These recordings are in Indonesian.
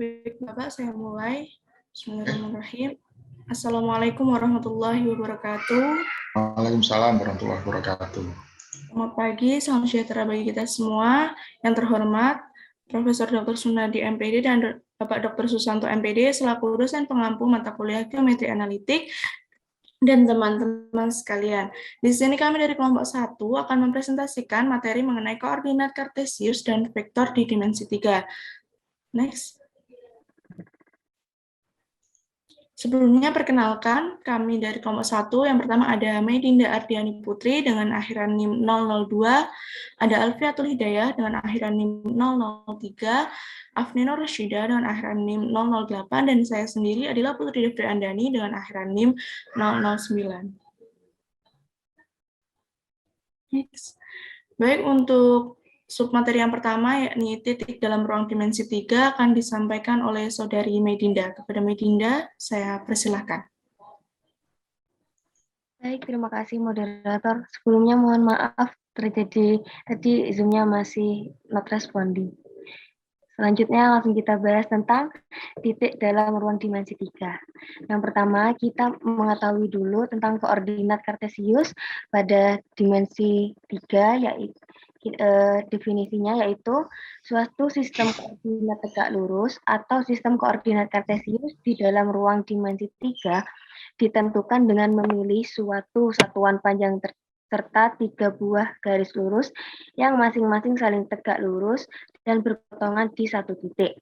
Baik, Bapak, saya mulai. Bismillahirrahmanirrahim. Assalamualaikum warahmatullahi wabarakatuh. Waalaikumsalam warahmatullahi wabarakatuh. Selamat pagi, salam sejahtera bagi kita semua. Yang terhormat, Profesor Dr. Sunadi MPD dan Bapak Dr. Susanto MPD selaku dosen pengampu mata kuliah Geometri Analitik dan teman-teman sekalian. Di sini kami dari kelompok 1 akan mempresentasikan materi mengenai koordinat kartesius dan vektor di dimensi 3. Next. Sebelumnya perkenalkan kami dari kelompok 1. Yang pertama ada Medinda Ardiani Putri dengan akhiran NIM 002, ada Alfiatul Hidayah dengan akhiran NIM 003, Afnino Rashida dengan akhiran NIM 008, dan saya sendiri adalah Putri Devri Andani dengan akhiran NIM 009. Next. Baik, untuk submateri yang pertama, yakni titik dalam ruang dimensi 3, akan disampaikan oleh Saudari Medinda. Kepada Medinda, saya persilahkan. Baik, terima kasih moderator. Sebelumnya mohon maaf terjadi tadi Zoom-nya masih not responding. Selanjutnya langsung kita bahas tentang titik dalam ruang dimensi 3. Yang pertama, kita mengetahui dulu tentang koordinat kartesius pada dimensi 3, yaitu definisinya yaitu suatu sistem koordinat tegak lurus atau sistem koordinat kartesius di dalam ruang dimensi 3 ditentukan dengan memilih suatu satuan panjang serta 3 buah garis lurus yang masing-masing saling tegak lurus dan berpotongan di satu titik.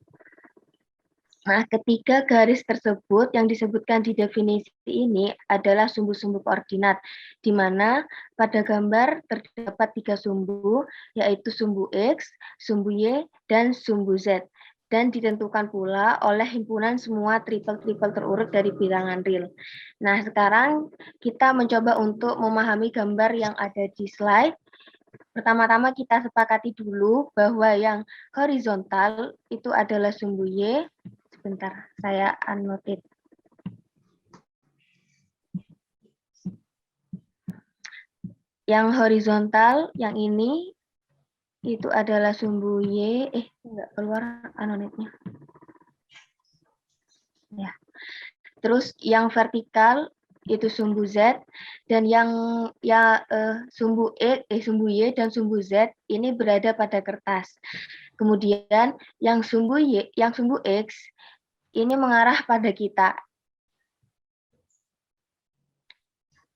Nah, ketiga garis tersebut yang disebutkan di definisi ini adalah sumbu-sumbu koordinat, di mana pada gambar terdapat 3 sumbu, yaitu sumbu X, sumbu Y, dan sumbu Z, dan ditentukan pula oleh himpunan semua triple-triple terurut dari bilangan real. Nah, sekarang kita mencoba untuk memahami gambar yang ada di slide. Pertama-tama kita sepakati dulu bahwa yang horizontal itu adalah sumbu Y. Sebentar, saya annotate. Yang horizontal, yang ini, itu adalah sumbu Y. Enggak keluar anotate-nya. Ya. Terus yang vertikal itu sumbu Z, dan yang sumbu Y dan sumbu Z ini berada pada kertas. Kemudian yang sumbu X ini mengarah pada kita.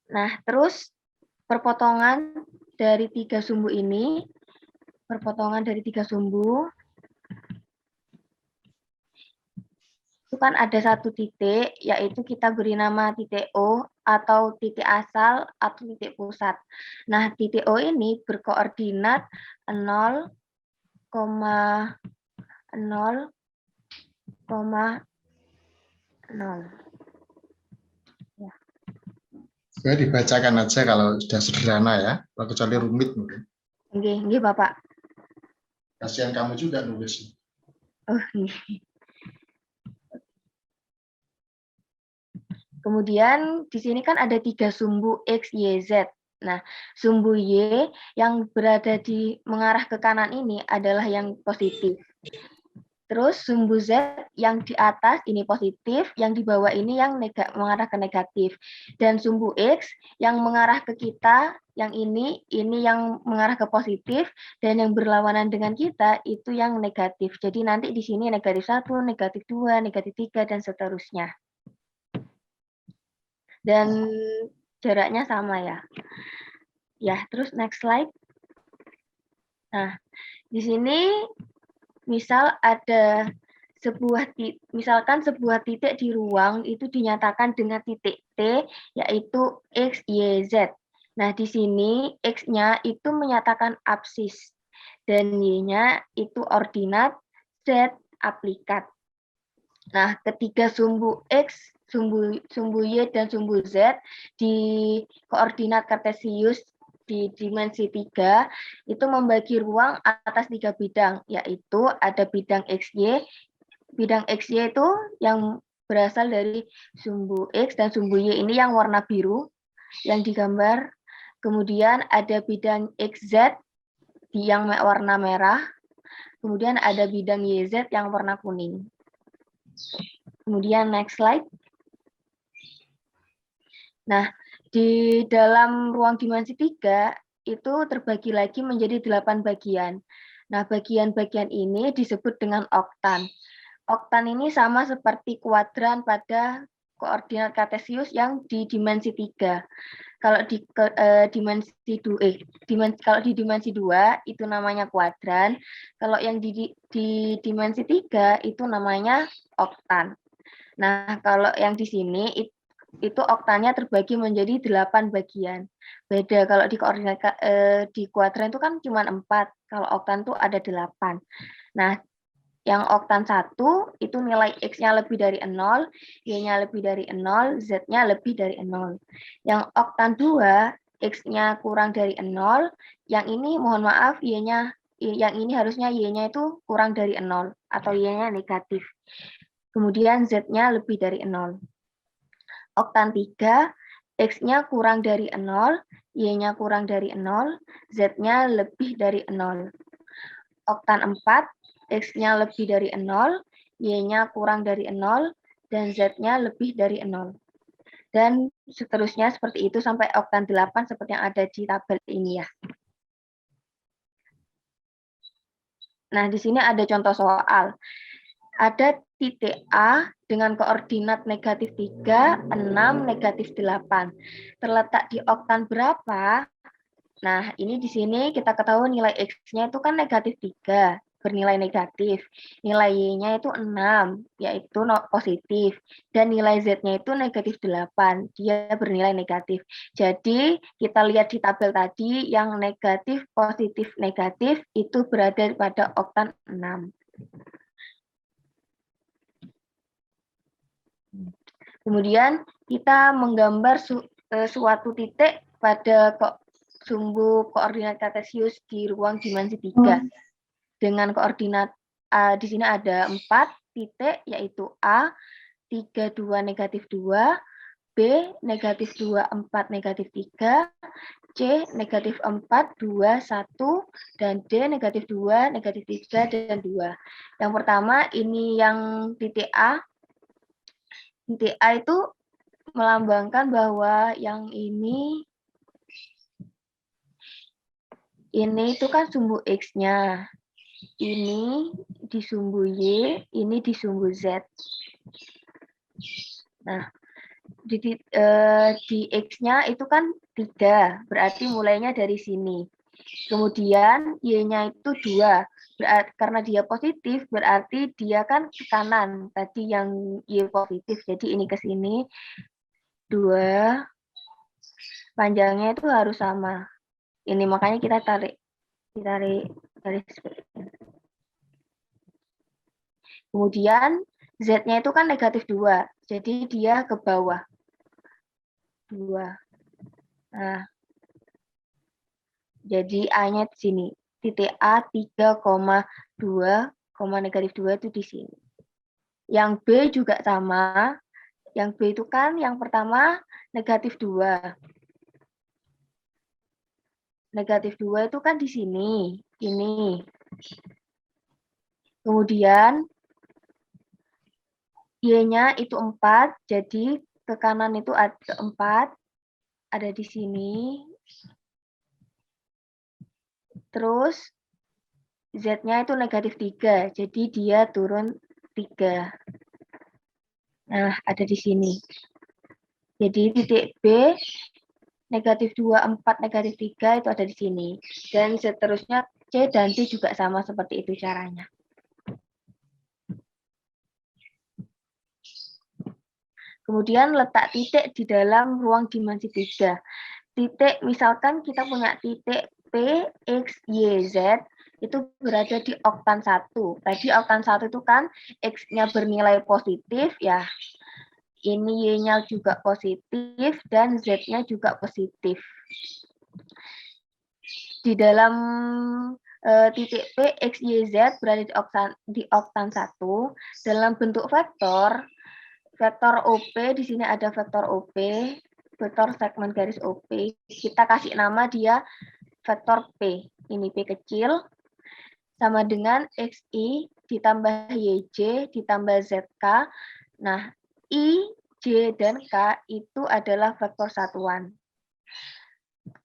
Nah, terus perpotongan dari 3 sumbu ini, itu kan ada satu titik, yaitu kita beri nama titik O atau titik asal atau titik pusat. Nah, titik O ini berkoordinat 0, 0, 0. Ya. Saya dibacakan aja kalau sudah sederhana ya, kecuali rumit mungkin. Nggih, Bapak. Kasihan kamu juga nulis. Oh, nggih. Kemudian di sini kan ada 3 sumbu X, Y, Z. Nah, sumbu Y yang berada mengarah ke kanan ini adalah yang positif. Terus sumbu Z yang di atas ini positif, yang di bawah ini yang mengarah ke negatif. Dan sumbu X yang mengarah ke kita, yang ini yang mengarah ke positif, dan yang berlawanan dengan kita itu yang negatif. Jadi nanti di sini negatif 1, negatif 2, negatif 3, dan seterusnya. Dan jaraknya sama ya. Ya, terus next slide. Nah, di sini misal ada misalkan sebuah titik di ruang itu dinyatakan dengan titik T, yaitu X, Y, Z. Nah, di sini X-nya itu menyatakan absis, dan Y-nya itu ordinat, Z aplikat. Nah, ketiga sumbu X, sumbu Y, dan sumbu Z di koordinat kartesius di dimensi 3 itu membagi ruang atas 3 bidang, yaitu ada bidang XY. Bidang XY itu yang berasal dari sumbu X dan sumbu Y ini yang warna biru yang digambar. Kemudian ada bidang XZ yang warna merah. Kemudian ada bidang YZ yang warna kuning. Kemudian next slide. Nah, di dalam ruang dimensi 3 itu terbagi lagi menjadi 8 bagian. Nah, bagian-bagian ini disebut dengan oktan. Oktan ini sama seperti kuadran pada koordinat kartesius yang di dimensi 3. Kalau di dimensi 2 itu namanya kuadran, kalau yang di dimensi 3 itu namanya oktan. Nah, kalau yang di sini itu oktannya terbagi menjadi 8 bagian. Beda kalau di koordinat di kuadran itu kan cuma 4, kalau oktan itu ada 8. Nah, yang oktan 1 itu nilai X-nya lebih dari 0, Y-nya lebih dari 0, Z-nya lebih dari 0. Yang oktan 2, X-nya kurang dari 0, yang ini mohon maaf, yang ini harusnya Y-nya itu kurang dari 0, atau Y-nya negatif. Kemudian Z-nya lebih dari 0. Oktan 3, X-nya kurang dari 0, Y-nya kurang dari 0, Z-nya lebih dari 0. Oktan 4, X-nya lebih dari 0, Y-nya kurang dari 0, dan Z-nya lebih dari 0. Dan seterusnya seperti itu sampai oktan 8 seperti yang ada di tabel ini ya. Nah, di sini ada contoh soal. Ada titik A dengan koordinat negatif 3, 6, negatif 8. Terletak di oktan berapa? Nah, ini di sini kita ketahui nilai X-nya itu kan negatif 3, bernilai negatif. Nilai Y-nya itu 6, yaitu positif. Dan nilai Z-nya itu negatif 8, dia bernilai negatif. Jadi, kita lihat di tabel tadi, yang negatif, positif, negatif, itu berada pada oktan 6. Kemudian, kita menggambar suatu titik pada sumbu koordinat kartesius di ruang dimensi 3 dengan koordinat di sini ada 4 titik yaitu A 32 negatif 2, B negatif 2 4 negatif 3, C negatif 4 2 1, dan D negatif 2 negatif 3 dan 2. Yang pertama ini yang titik A. Titik A itu melambangkan bahwa yang ini itu kan sumbu X-nya. Ini di sumbu Y, ini di sumbu Z. Nah, di X-nya itu kan 3, berarti mulainya dari sini. Kemudian Y-nya itu 2, karena dia positif, berarti dia kan ke kanan. Tadi yang Y positif, jadi ini ke sini. 2, panjangnya itu harus sama. Ini makanya kita tarik garis seperti ini. Kemudian Z-nya itu kan negatif 2, jadi dia ke bawah. 2. Nah, jadi A-nya di sini. Titik A 3,2, negatif 2 itu di sini. Yang B juga sama. Yang B itu kan yang pertama negatif 2. Negatif 2 itu kan di sini. Ini. Kemudian Y-nya itu 4, jadi ke kanan itu ada 4, ada di sini. Terus Z-nya itu negatif 3, jadi dia turun 3. Nah, ada di sini. Jadi titik B, negatif 2, 4, negatif 3 itu ada di sini. Dan seterusnya C dan D juga sama seperti itu caranya. Kemudian letak titik di dalam ruang dimensi 3. Titik, misalkan kita punya titik P, X, Y, Z, itu berada di oktan 1. Tadi oktan 1 itu kan X-nya bernilai positif, ya. Ini Y-nya juga positif, dan Z-nya juga positif. Di dalam titik P, X, Y, Z berada di oktan 1. Dalam bentuk vektor OP, di sini ada vektor OP, vektor segmen garis OP. Kita kasih nama dia vektor P. Ini P kecil sama dengan XI ditambah YJ ditambah ZK. Nah, I, J, dan K itu adalah vektor satuan.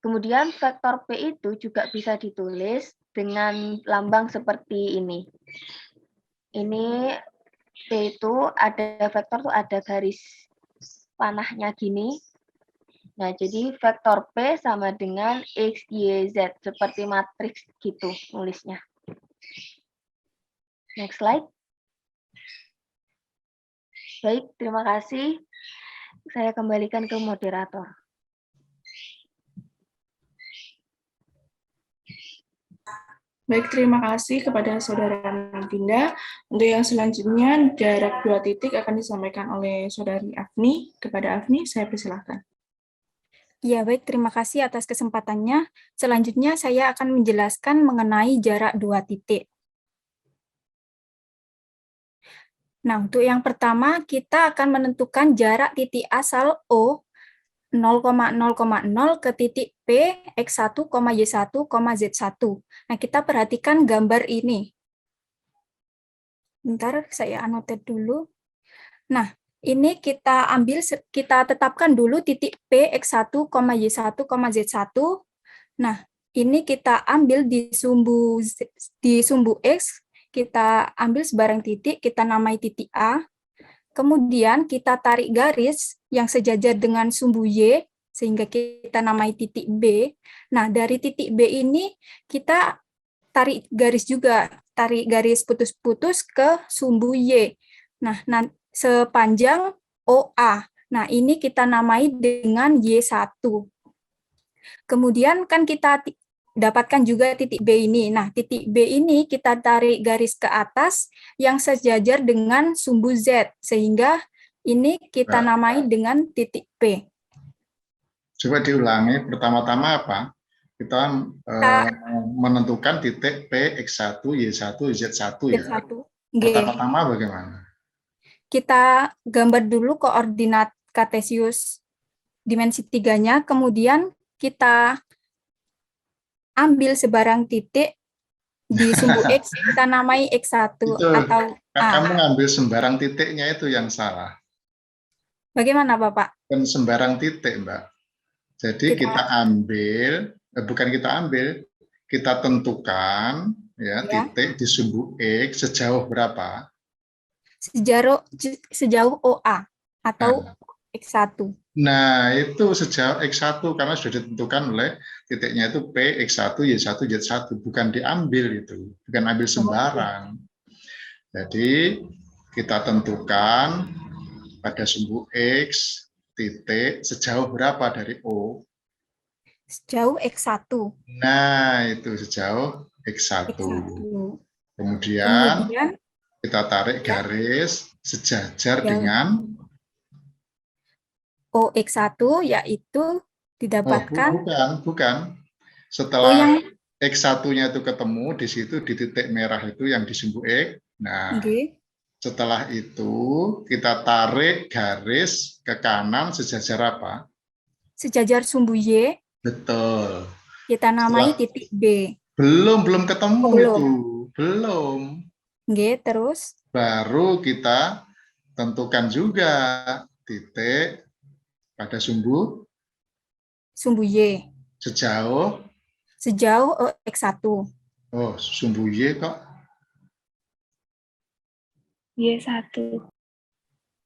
Kemudian vektor P itu juga bisa ditulis dengan lambang seperti ini. Ini P itu ada vektor tuh ada garis panahnya gini. Nah, jadi vektor P sama dengan X, Y, Z. Seperti matriks gitu nulisnya. Next slide. Baik, terima kasih. Saya kembalikan ke moderator. Baik, terima kasih kepada Saudara Dinda. Untuk yang selanjutnya, jarak 2 titik akan disampaikan oleh Saudari Afni. Kepada Afni, saya persilahkan. Ya, baik. Terima kasih atas kesempatannya. Selanjutnya, saya akan menjelaskan mengenai jarak 2 titik. Nah, untuk yang pertama, kita akan menentukan jarak titik asal O 0,0,0 ke titik P, X1, Y1, Z1. Nah, kita perhatikan gambar ini. Bentar, saya anotate dulu. Nah, ini kita tetapkan dulu titik P, X1, Y1, Z1. Nah, ini kita ambil di sumbu X, kita ambil sebarang titik, kita namai titik A. Kemudian kita tarik garis yang sejajar dengan sumbu Y, sehingga kita namai titik B. Nah, dari titik B ini kita tarik garis juga, tarik garis putus-putus ke sumbu Y. Nah, sepanjang OA. Nah, ini kita namai dengan Y1. Kemudian kan kita dapatkan juga titik B ini. Nah, titik B ini kita tarik garis ke atas yang sejajar dengan sumbu Z, sehingga ini kita namai dengan titik P. Coba diulangi, pertama-tama apa? Kita menentukan titik P, X1, Y1, Z1 ya. Pertama-tama bagaimana? Kita gambar dulu koordinat kartesius dimensi 3-nya, kemudian kita ambil sebarang titik di sumbu X, kita namai X1 itu, atau A. Kamu ngambil sembarang titiknya itu yang salah. Bagaimana, Bapak? Kan sembarang titik, Mbak. Jadi kita ambil, bukan kita ambil, kita tentukan ya titik di sumbu X sejauh berapa? Sejauh OA atau X1. Nah, itu sejauh X1 karena sudah ditentukan oleh titiknya itu P, X1, Y1, Z1, bukan diambil itu, bukan ambil sembarang. Jadi kita tentukan pada sumbu X titik sejauh berapa dari O? Sejauh X1. Nah, itu sejauh X1. Kemudian kita tarik garis sejajar dengan OX1, yaitu didapatkan. Bukan. Setelah X1-nya itu ketemu, di situ di titik merah itu yang di sumbu X. Nah, setelah itu kita tarik garis ke kanan sejajar apa? Sejajar sumbu Y. Betul. Kita namai titik B. Belum ketemu itu. Belum. Terus? Baru kita tentukan juga titik pada sumbu Y. Sejauh X1. Oh, sumbu Y kok? Y1.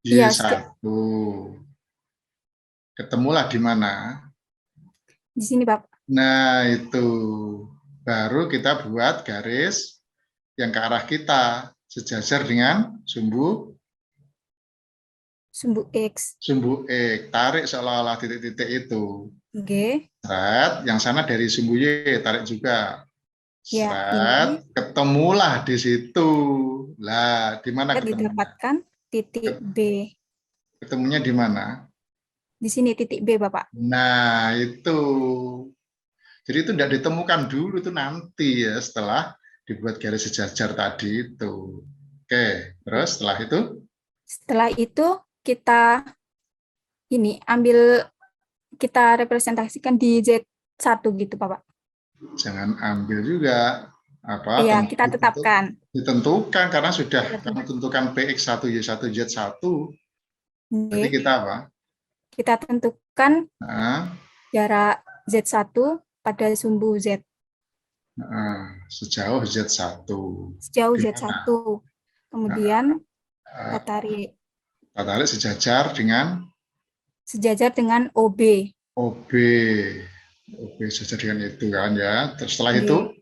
Y1. Ketemulah di mana? Di sini, Pak. Nah, itu. Baru kita buat garis yang ke arah kita, sejajar dengan sumbu X. Sumbu X. Tarik seolah-olah titik-titik itu. Seret, yang sana dari sumbu Y, tarik juga. Seret, ketemulah di situ. Lah, di mana ketemunya? Didapatkan titik B. Ketemunya di mana? Di sini titik B, Bapak. Nah, itu. Jadi itu tidak ditemukan dulu, itu nanti ya, setelah dibuat garis sejajar tadi itu. Oke, terus setelah itu? Setelah itu kita representasikan di Z1 gitu, Bapak. Jangan ambil juga. apa Iya, kita tetapkan. ditentukan karena sudah Kita kami tentukan PX1 Y1 Z1. Berarti Oke, kita apa? kita tentukan Nah, jarak Z1 pada sumbu Z. sejauh Z1. Sejauh Gimana? Z1. Kemudian kita tarik Kita tarik sejajar dengan sejajar dengan OB. OB. OB sejajar dengan itu kan ya. Terus setelah itu? Oke.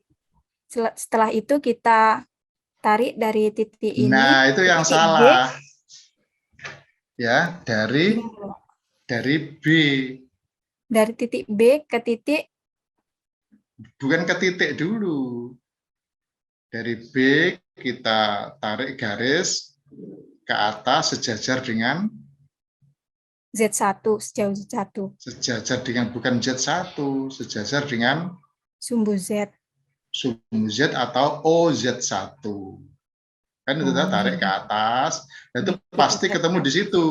Setelah itu kita tarik dari titik ini. Nah, itu yang titik salah. B. Ya, dari B. Dari titik B ke titik, Bukan ke titik dulu. Dari B kita tarik garis ke atas sejajar dengan Z1, sejauh Z1. Sejajar dengan bukan Z1, sejajar dengan Sumbu Z. sumbu Z atau OZ1. Kan itu tarik ke atas, itu pasti ketemu di situ.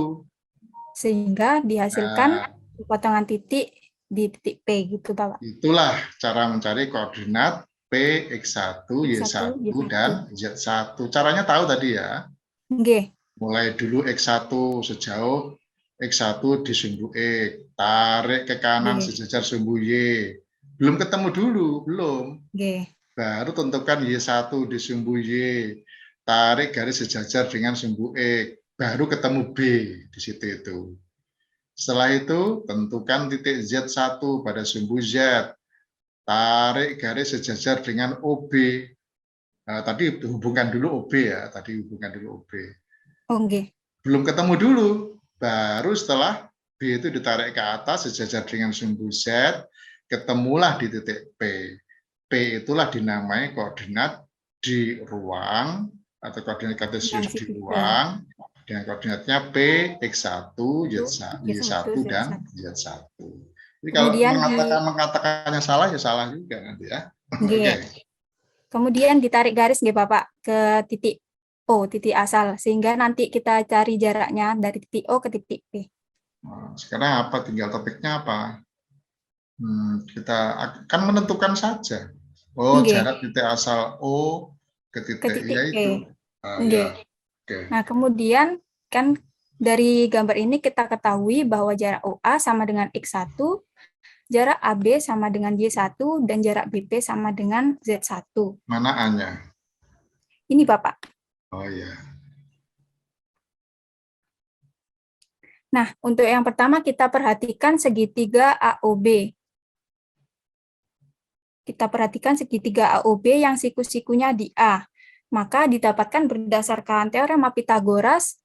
Sehingga dihasilkan potongan titik di titik P gitu, Bapak. Itulah cara mencari koordinat PX1, Y1, dan Z1. Caranya tahu tadi ya. Oke. Mulai dulu X1 sejauh X1 di sumbu X, tarik ke kanan sejajar sumbu Y. Belum ketemu dulu, belum. Baru tentukan Y1 di sumbu Y, tarik garis sejajar dengan sumbu X, baru ketemu B di situ itu. Setelah itu tentukan titik Z1 pada sumbu Z, tarik garis sejajar dengan OB. Nah, tadi hubungkan dulu OB ya, tadi hubungkan dulu OB. Belum ketemu dulu, baru setelah B itu ditarik ke atas sejajar dengan sumbu Z, ketemulah di titik P. P itulah dinamai koordinat di ruang atau koordinat kartesius di ruang dengan koordinatnya P, X1, Y1, dan Z1. Jadi kalau mengatakannya salah ya salah juga nanti ya. Oke. Kemudian ditarik garis nggih Bapak ke titik O, titik asal, sehingga nanti kita cari jaraknya dari titik O ke titik P. Sekarang apa? Tinggal topiknya apa? Kita akan menentukan saja. Jarak titik asal O ke titik ya itu. Nah, kemudian kan dari gambar ini kita ketahui bahwa jarak OA sama dengan X1, jarak AB sama dengan Y1, dan jarak BP sama dengan Z1. Mana A-nya? Ini Bapak. Oh ya. Nah, untuk yang pertama kita perhatikan segitiga AOB. Kita perhatikan segitiga AOB yang siku-sikunya di A. Maka didapatkan berdasarkan teorema Pythagoras,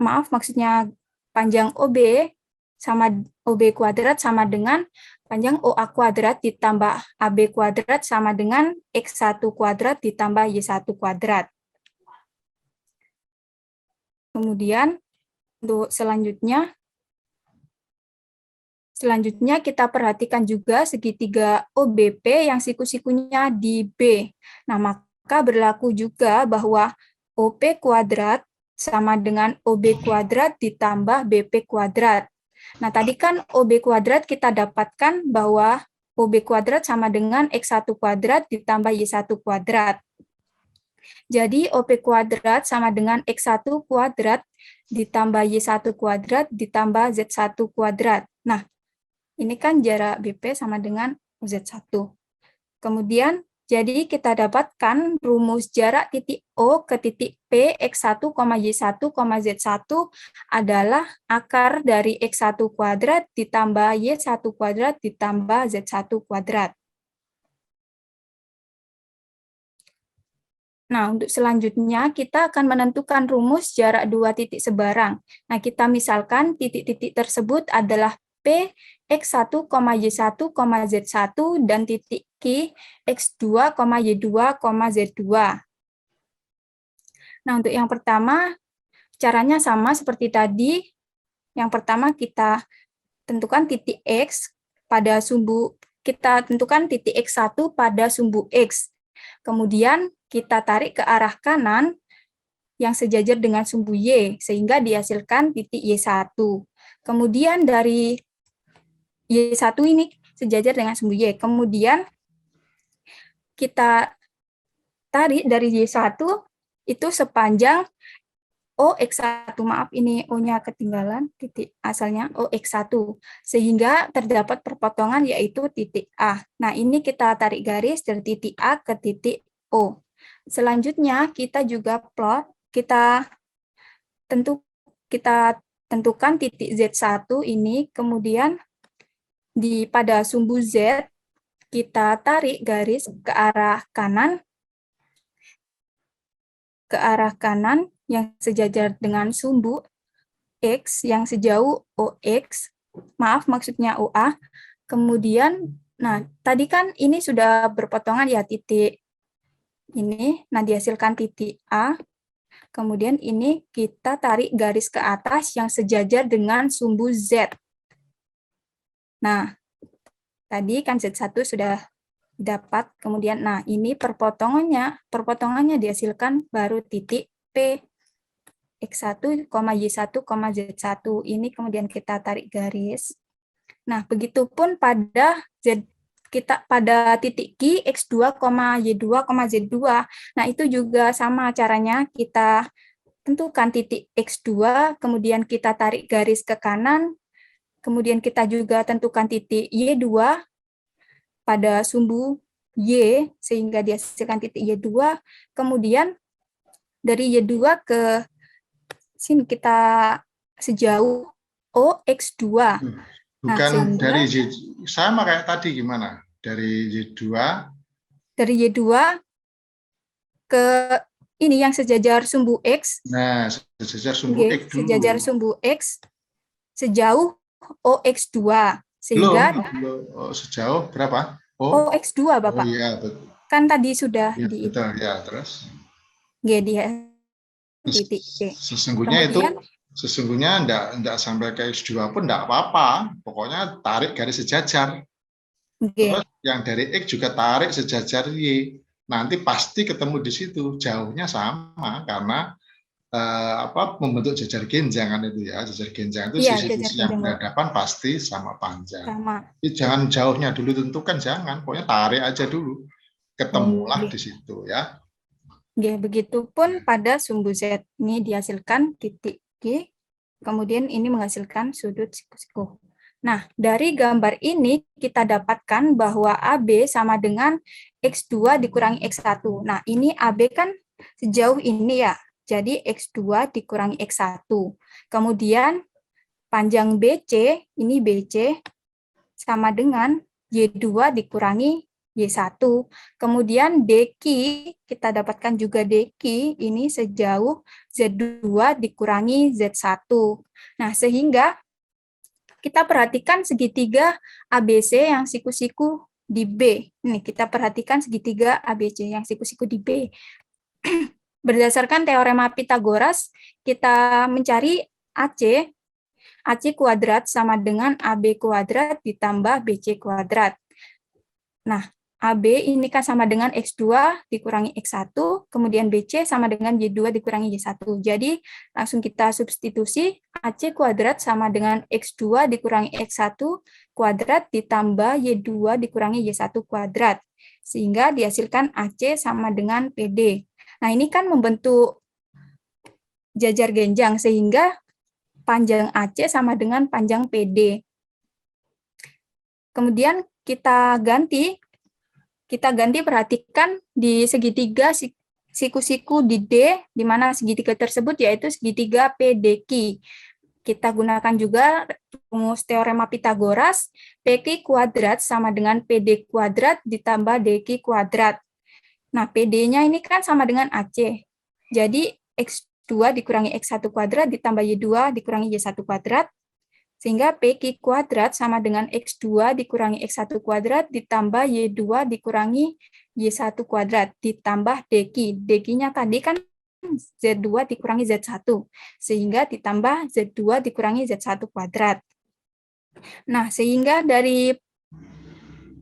maksudnya panjang OB sama OB kuadrat sama dengan panjang OA kuadrat ditambah AB kuadrat sama dengan X1 kuadrat ditambah Y1 kuadrat. Kemudian untuk selanjutnya kita perhatikan juga segitiga OBP yang siku-sikunya di B. Nah, maka berlaku juga bahwa OP kuadrat sama dengan OB kuadrat ditambah BP kuadrat. Nah, tadi kan OB kuadrat kita dapatkan bahwa OB kuadrat sama dengan X1 kuadrat ditambah Y1 kuadrat. Jadi, OP kuadrat sama dengan X1 kuadrat ditambah Y1 kuadrat ditambah Z1 kuadrat. Nah, ini kan jarak BP sama dengan Z1. Kemudian, jadi kita dapatkan rumus jarak titik O ke titik P, X1, Y1, Z1 adalah akar dari X1 kuadrat ditambah Y1 kuadrat ditambah Z1 kuadrat. Nah, untuk selanjutnya kita akan menentukan rumus jarak dua titik sebarang. Nah, kita misalkan titik-titik tersebut adalah P, X1, Y1, Z1, dan titik Q, X2, Y2, Z2. Nah, untuk yang pertama, caranya sama seperti tadi. Yang pertama kita tentukan titik X pada sumbu, kita tentukan titik X1 pada sumbu X. Kemudian kita tarik ke arah kanan yang sejajar dengan sumbu Y, sehingga dihasilkan titik Y1. Kemudian dari Y1 ini sejajar dengan sumbu Y. Kemudian kita tarik dari Y1 itu sepanjang OX1, maaf ini O-nya ketinggalan, titik asalnya OX1, sehingga terdapat perpotongan yaitu titik A. Nah, ini kita tarik garis dari titik A ke titik O. Selanjutnya, kita juga plot, kita tentukan titik Z1 ini, kemudian pada sumbu Z, kita tarik garis ke arah kanan, yang sejajar dengan sumbu X yang sejauh OX, maaf maksudnya OA, kemudian, nah tadi kan ini sudah berpotongan ya titik ini, nah dihasilkan titik A, kemudian ini kita tarik garis ke atas yang sejajar dengan sumbu Z. Nah, tadi kan Z1 sudah dapat, kemudian, nah ini perpotongannya dihasilkan baru titik P. X1, Y1, Z1. Ini kemudian kita tarik garis. Nah, begitupun pada pada titik Q, X2, Y2, Z2. Nah, itu juga sama caranya, kita tentukan titik X2, kemudian kita tarik garis ke kanan, kemudian kita juga tentukan titik Y2 pada sumbu Y, sehingga dihasilkan titik Y2, kemudian dari Y2 ke sini kita sejauh OX2. Bukan nah, dari Y, sama kayak tadi gimana? Dari Y2? Dari Y2 ke ini yang sejajar sumbu X. Nah, sejajar sumbu X dulu. Sejajar sumbu X sejauh OX2. Sehingga sejauh berapa? OX2, Bapak. Oh iya, betul. Kan tadi sudah ya, betul, ya, terus? Dia titik C. Sesungguhnya enggak sampai ke X2 pun enggak apa-apa. Pokoknya tarik garis sejajar. Terus yang dari X juga tarik sejajar Y. Nanti pasti ketemu di situ. Jauhnya sama karena membentuk jajar genjangan itu ya. Jajar genjang itu sisi-sisi yang berhadapan pasti sama panjang. Jadi jangan jauhnya dulu tentukan, jangan. Pokoknya tarik aja dulu. Ketemulah di situ ya. Begitupun pada sumbu Z ini dihasilkan titik G, kemudian ini menghasilkan sudut siku-siku. Nah, dari gambar ini kita dapatkan bahwa AB sama dengan X2 dikurangi X1. Nah, ini AB kan sejauh ini ya, jadi X2 dikurangi X1. Kemudian panjang BC, ini BC, sama dengan Y2 dikurangi Y1. Kemudian DQ, kita dapatkan juga DQ, ini sejauh Z2 dikurangi Z1. Nah, sehingga kita perhatikan segitiga ABC yang siku-siku di B. Ini kita perhatikan segitiga ABC yang siku-siku di B. Berdasarkan teorema Pythagoras, kita mencari AC kuadrat sama dengan AB kuadrat ditambah BC kuadrat. Nah, AB ini kan sama dengan X2 dikurangi X1, kemudian BC sama dengan Y2 dikurangi Y1. Jadi, langsung kita substitusi, AC kuadrat sama dengan X2 dikurangi X1 kuadrat ditambah Y2 dikurangi Y1 kuadrat. Sehingga dihasilkan AC sama dengan PD. Nah, ini kan membentuk jajar genjang, sehingga panjang AC sama dengan panjang PD. Kemudian kita ganti perhatikan di segitiga siku-siku di D, di mana segitiga tersebut yaitu segitiga PDQ. Kita gunakan juga rumus teorema Pythagoras, PQ kuadrat sama dengan PD kuadrat ditambah DQ kuadrat. Nah, PD-nya ini kan sama dengan AC. Jadi, X2 dikurangi X1 kuadrat ditambah Y2 dikurangi Y1 kuadrat, sehingga PQ kuadrat sama dengan X2 dikurangi X1 kuadrat ditambah Y2 dikurangi Y1 kuadrat ditambah DQ. DQ-nya tadi kan Z2 dikurangi Z1, sehingga ditambah Z2 dikurangi Z1 kuadrat. Nah, sehingga dari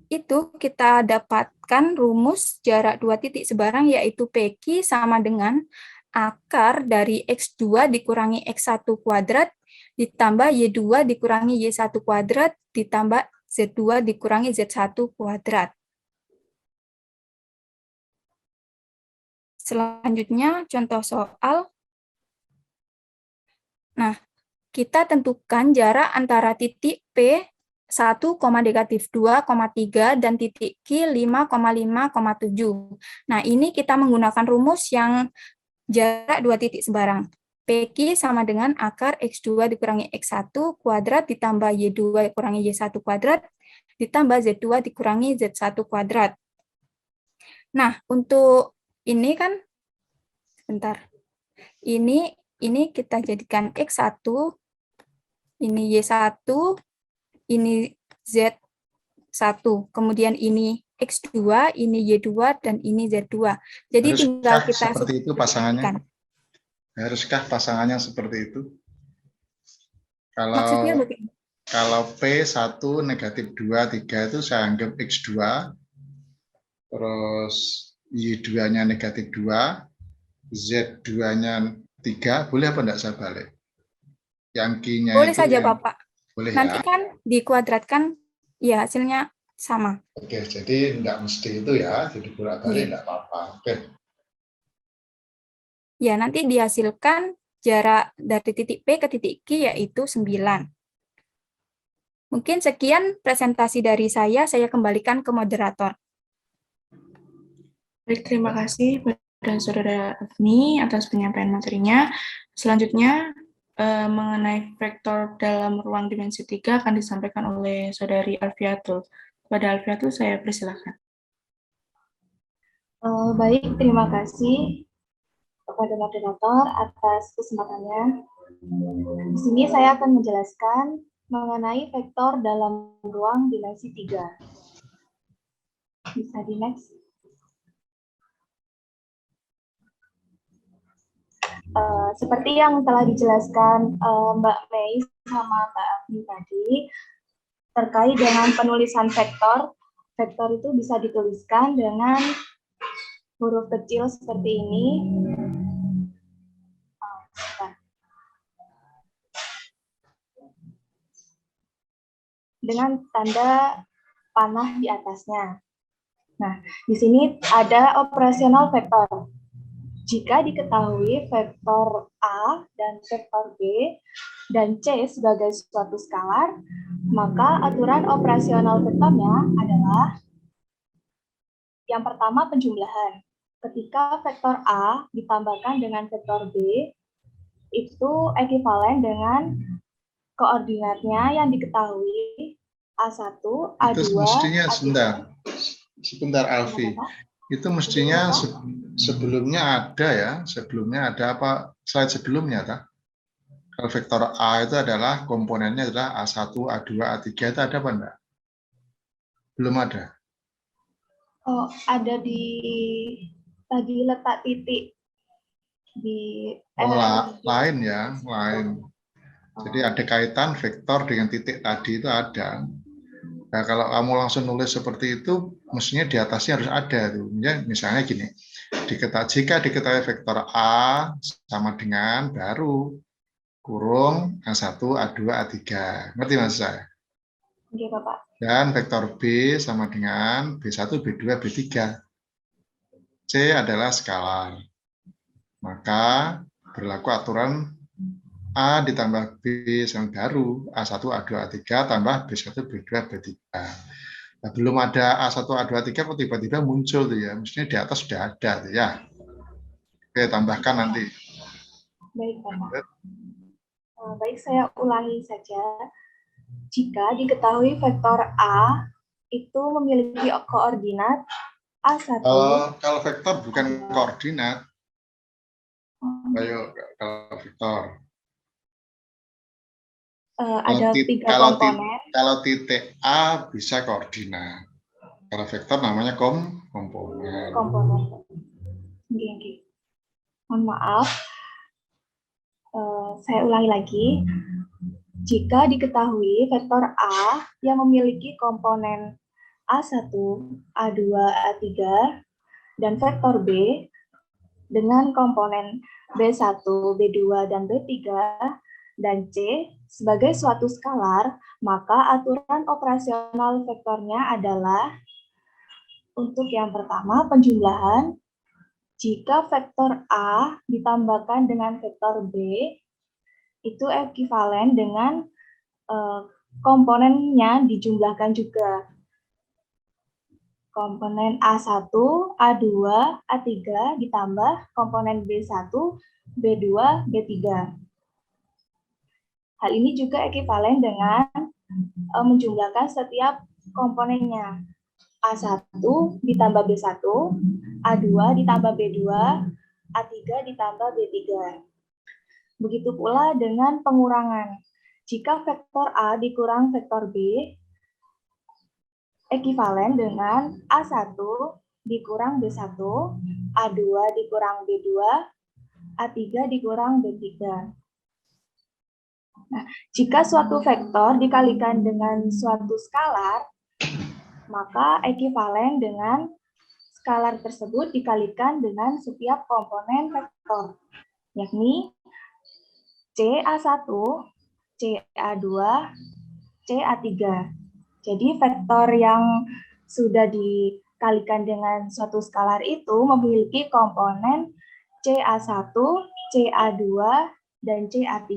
itu kita dapatkan rumus jarak dua titik sebarang yaitu PQ sama dengan akar dari X2 dikurangi X1 kuadrat ditambah Y2 dikurangi Y1 kuadrat ditambah Z2 dikurangi Z1 kuadrat. Selanjutnya, contoh soal. Nah, kita tentukan jarak antara titik P 1, negatif 2, 3, dan titik Q 5, 5,7. Nah, ini kita menggunakan rumus yang jarak dua titik sebarang. PQ sama dengan akar X2 dikurangi X1 kuadrat ditambah Y2 dikurangi Y1 kuadrat ditambah Z2 dikurangi Z1 kuadrat. Nah, untuk ini kan, bentar. Ini kita jadikan X1, ini Y1, ini Z1, kemudian ini X2, ini Y2, dan ini Z2. Jadi tinggal kita seperti itu pasangannya? substitusikan. Haruskah pasangannya seperti itu? Maksudnya bagaimana? Kalau P1 negatif 2, 3 itu saya anggap X2, terus Y2-nya negatif 2, Z2-nya 3, boleh apa enggak saya balik? Yang Q-nya boleh itu saja, yang, Bapak. boleh Nanti ya? kan dikuadratkan, ya hasilnya sama. Oke, jadi enggak mesti itu ya, jadi bolak-balik enggak apa-apa. Oke. Ya, nanti dihasilkan jarak dari titik P ke titik Q yaitu 9. Mungkin sekian presentasi dari saya kembalikan ke moderator. Baik, terima kasih kepada Saudara Agni atas penyampaian materinya. Selanjutnya, mengenai vektor dalam ruang dimensi 3 akan disampaikan oleh Saudari Alfiatul. Kepada Alfiatul, saya persilakan. Baik, terima kasih kepada moderator atas kesempatannya. Di sini saya akan menjelaskan mengenai vektor dalam ruang dimensi 3. Bisa di next. Seperti yang telah dijelaskan Mbak Mei sama Mbak Agni tadi, terkait dengan penulisan vektor, vektor itu bisa dituliskan dengan huruf kecil seperti ini. Dengan tanda panah di atasnya. Nah, di sini ada operasional vektor. Jika diketahui vektor A dan vektor B dan C sebagai suatu skalar, maka aturan operasional vektornya adalah yang pertama penjumlahan. Ketika vektor A ditambahkan dengan vektor B, itu ekuivalen dengan koordinatnya yang diketahui A1, A2, itu mestinya A3. Sebentar Alfi. Itu mestinya sebelumnya ada ya, sebelumnya ada apa slide sebelumnya tak? Kalau vektor A itu adalah komponennya adalah A1, A2, A3 itu ada apa enggak? Belum ada. Oh, ada di tadi letak titik di lain ya, lain. Jadi ada kaitan vektor dengan titik tadi itu ada. Nah, kalau kamu langsung nulis seperti itu, mestinya di atasnya harus ada tuh. Misalnya gini, jika diketahui vektor A sama dengan baru kurung A1, A2, A3. Ngerti maksud saya? Oke, Bapak. Dan vektor B sama dengan B1, B2, B3. C adalah skalar. Maka berlaku aturan A ditambah B yang baru, A1, A2, A3 tambah B1, B2, B3. Nah, belum ada A1, A2, A3 kok tiba-tiba muncul tuh ya. Mestinya di atas sudah ada tuh ya. Oke, tambahkan nanti. Baik, Bapak. Baik, saya ulangi saja. Jika diketahui vektor A itu memiliki koordinat A1. Kalau vektor bukan koordinat. Ayo, kalau vektor. Ada tiga komponen. Kalau titik A bisa koordinat. Kalau vektor namanya komponen. Komponen. Oke. Mohon maaf. Saya ulangi lagi. Jika diketahui vektor A yang memiliki komponen A1, A2, A3, dan vektor B dengan komponen B1, B2, dan B3, dan C sebagai suatu skalar, maka aturan operasional vektornya adalah untuk yang pertama penjumlahan, Jika vektor A ditambahkan dengan vektor B, itu ekuivalen dengan komponennya dijumlahkan juga. Komponen A1, A2, A3 ditambah komponen B1, B2, B3. Hal ini juga ekuivalen dengan menjumlahkan setiap komponennya. A1 ditambah B1, A2 ditambah B2, A3 ditambah B3. Begitu pula dengan pengurangan. Jika vektor A dikurang vektor B, ekuivalen dengan A1 dikurang B1, A2 dikurang B2, A3 dikurang B3. Nah, jika suatu vektor dikalikan dengan suatu skalar, maka ekuivalen dengan skalar tersebut dikalikan dengan setiap komponen vektor, yakni CA1, CA2, CA3. Jadi vektor yang sudah dikalikan dengan suatu skalar itu memiliki komponen CA1, CA2, dan CA3.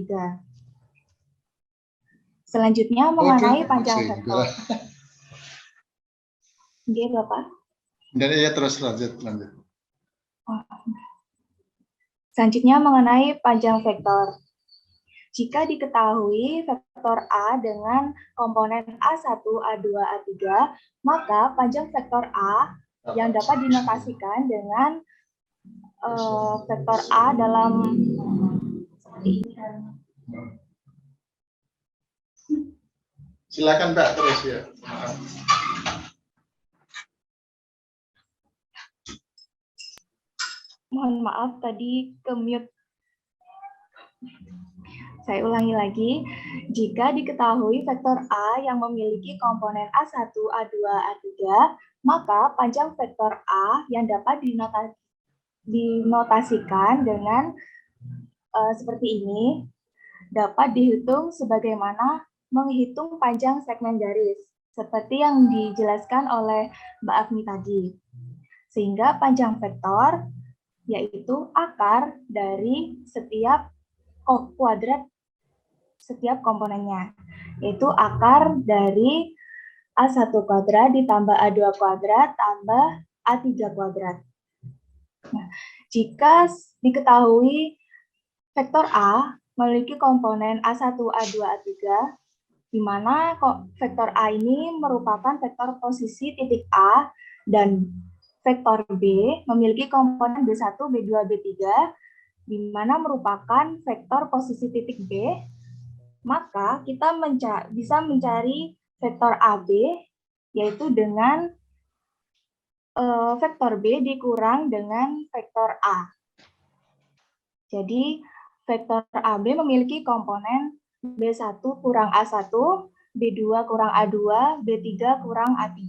Selanjutnya mengenai panjang vektor. Oke, Bapak. Ya, terus lanjut. Selanjutnya mengenai panjang vektor. Jika diketahui vektor A dengan komponen A1, A2, A3, maka panjang vektor A yang dapat dinotasikan dengan vektor A dalam seperti ini. Silakan Mbak, terus ya. Mohon maaf, tadi ke-mute. Saya ulangi lagi. Jika diketahui vektor A yang memiliki komponen A1, A2, A3, maka panjang vektor A yang dapat dinotasikan dengan seperti ini dapat dihitung sebagaimana menghitung panjang segmen garis, seperti yang dijelaskan oleh Mbak Afni tadi. Sehingga panjang vektor yaitu akar dari setiap kuadrat setiap komponennya, yaitu akar dari A1 kuadrat ditambah A2 kuadrat tambah A3 kuadrat. Nah, jika diketahui vektor A memiliki komponen A1, A2, A3, di mana vektor A ini merupakan vektor posisi titik A dan vektor B memiliki komponen B1, B2, B3, di mana merupakan vektor posisi titik B, maka kita bisa mencari vektor AB, yaitu dengan vektor B dikurang dengan vektor A. Jadi, vektor AB memiliki komponen B1 kurang A1, B2 kurang A2, B3 kurang A3.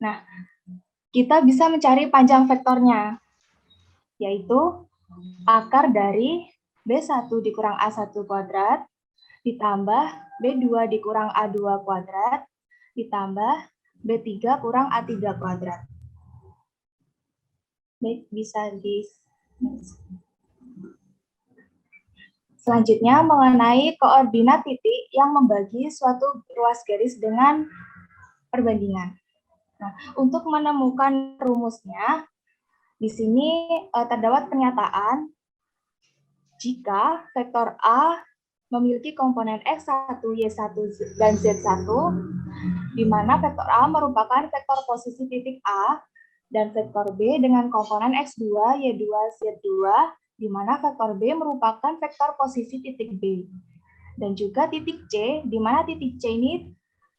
Nah, kita bisa mencari panjang vektornya, yaitu akar dari B1 dikurang A1 kuadrat, ditambah B2 dikurang A2 kuadrat, ditambah B3 kurang A3 kuadrat. Baik, bisa di... Selanjutnya mengenai koordinat titik yang membagi suatu ruas garis dengan perbandingan. Nah, untuk menemukan rumusnya, di sini terdapat pernyataan jika vektor A memiliki komponen X1, Y1, dan Z1, di mana vektor A merupakan vektor posisi titik A, dan vektor B dengan komponen X2, Y2, Z2, di mana vektor B merupakan vektor posisi titik B. Dan juga titik C, di mana titik C ini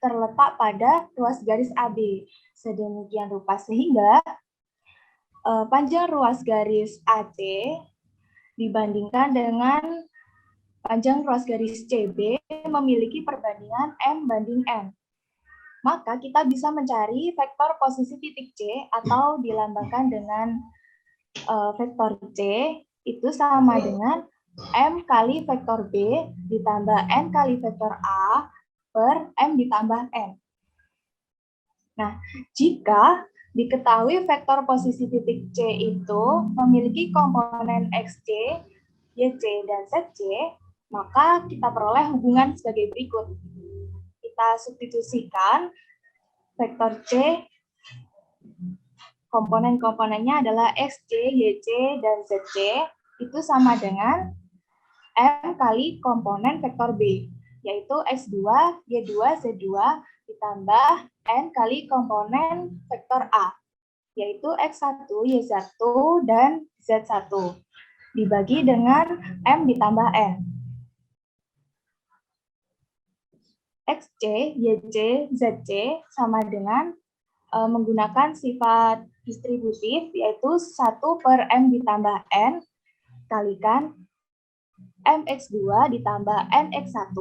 terletak pada ruas garis AB. Sedemikian rupa sehingga panjang ruas garis AC dibandingkan dengan panjang ruas garis CB memiliki perbandingan M banding N. Maka kita bisa mencari vektor posisi titik C atau dilambangkan dengan vektor C itu sama dengan M kali vektor B ditambah N kali vektor A per M ditambah N. Nah, jika diketahui vektor posisi titik C itu memiliki komponen XC, YC, dan ZC, maka kita peroleh hubungan sebagai berikut. Kita substitusikan vektor C, komponen-komponennya adalah XC, YC, dan ZC, itu sama dengan M kali komponen vektor B, yaitu X2, Y2, Z2, ditambah N kali komponen vektor A, yaitu X1, Y1, dan Z1, dibagi dengan M ditambah N. XC, YC, ZC sama dengan menggunakan sifat distributif, yaitu 1 per M ditambah N kalikan MX2 ditambah NX1,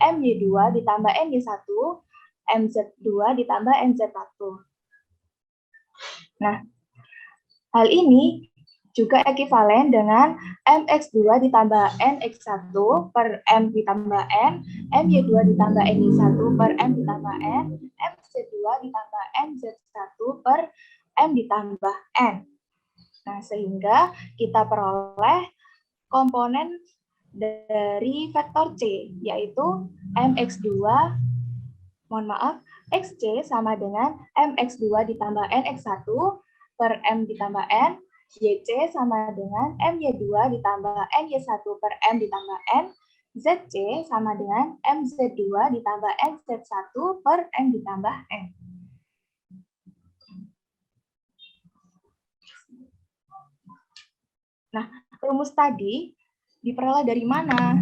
MY2 ditambah NY1, MZ2 ditambah NZ1. Nah, hal ini juga ekivalen dengan MX2 ditambah NX1 per M ditambah N, MY2 ditambah NY1 per M ditambah N, MZ2 ditambah NZ1 per M ditambah N. Nah, sehingga kita peroleh komponen dari vektor C, yaitu MX2, XC sama dengan MX2 ditambah NX1 per M ditambah N, YC sama dengan MY2 ditambah NY1 per M ditambah N, ZC sama dengan MZ2 ditambah NZ1 per M ditambah N. Nah, rumus tadi diperoleh dari mana?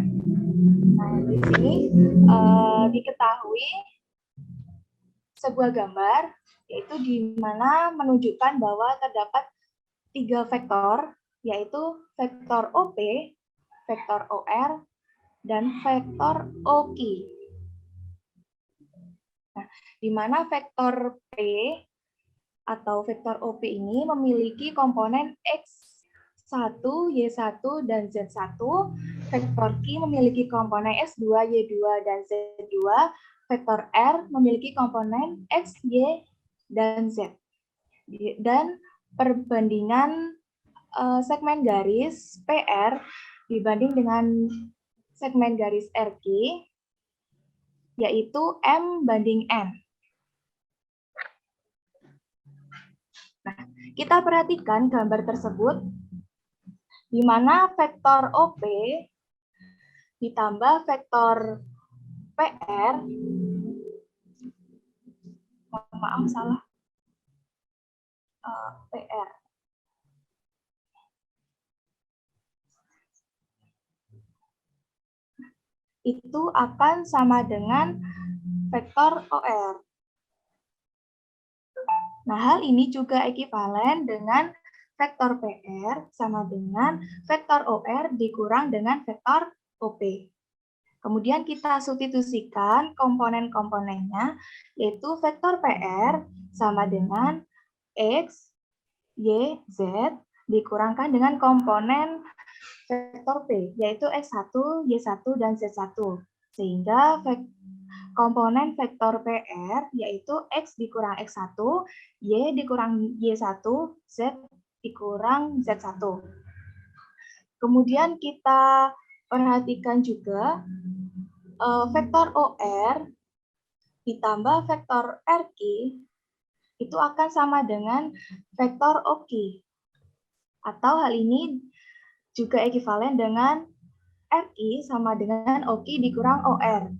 Nah, di sini diketahui sebuah gambar, yaitu di mana menunjukkan bahwa terdapat 3 vektor, yaitu vektor OP, vektor OR, dan vektor OQ. Nah, di mana vektor P atau vektor OP ini memiliki komponen X1, Y1, dan Z1, vektor Q memiliki komponen X2, Y2, dan Z2, vektor R memiliki komponen X, Y, dan Z. Dan perbandingan segmen garis PR dibanding dengan segmen garis RQ, yaitu M banding N. Nah, kita perhatikan gambar tersebut, di mana vektor OP ditambah vektor PR, maaf salah, PR. Itu akan sama dengan vektor OR. Nah, hal ini juga ekivalen dengan vektor PR sama dengan vektor OR dikurang dengan vektor OP. Kemudian kita substitusikan komponen-komponennya, yaitu vektor PR sama dengan X, Y, Z, dikurangkan dengan komponen vektor P, yaitu X1, Y1, dan Z1. Sehingga komponen vektor PR, yaitu X dikurang X1, Y dikurang Y1, Z dikurang Z1. Kemudian kita perhatikan juga vektor OR ditambah vektor RQ itu akan sama dengan vektor OQ. Atau hal ini juga ekivalen dengan RQ sama dengan OQ dikurang OR.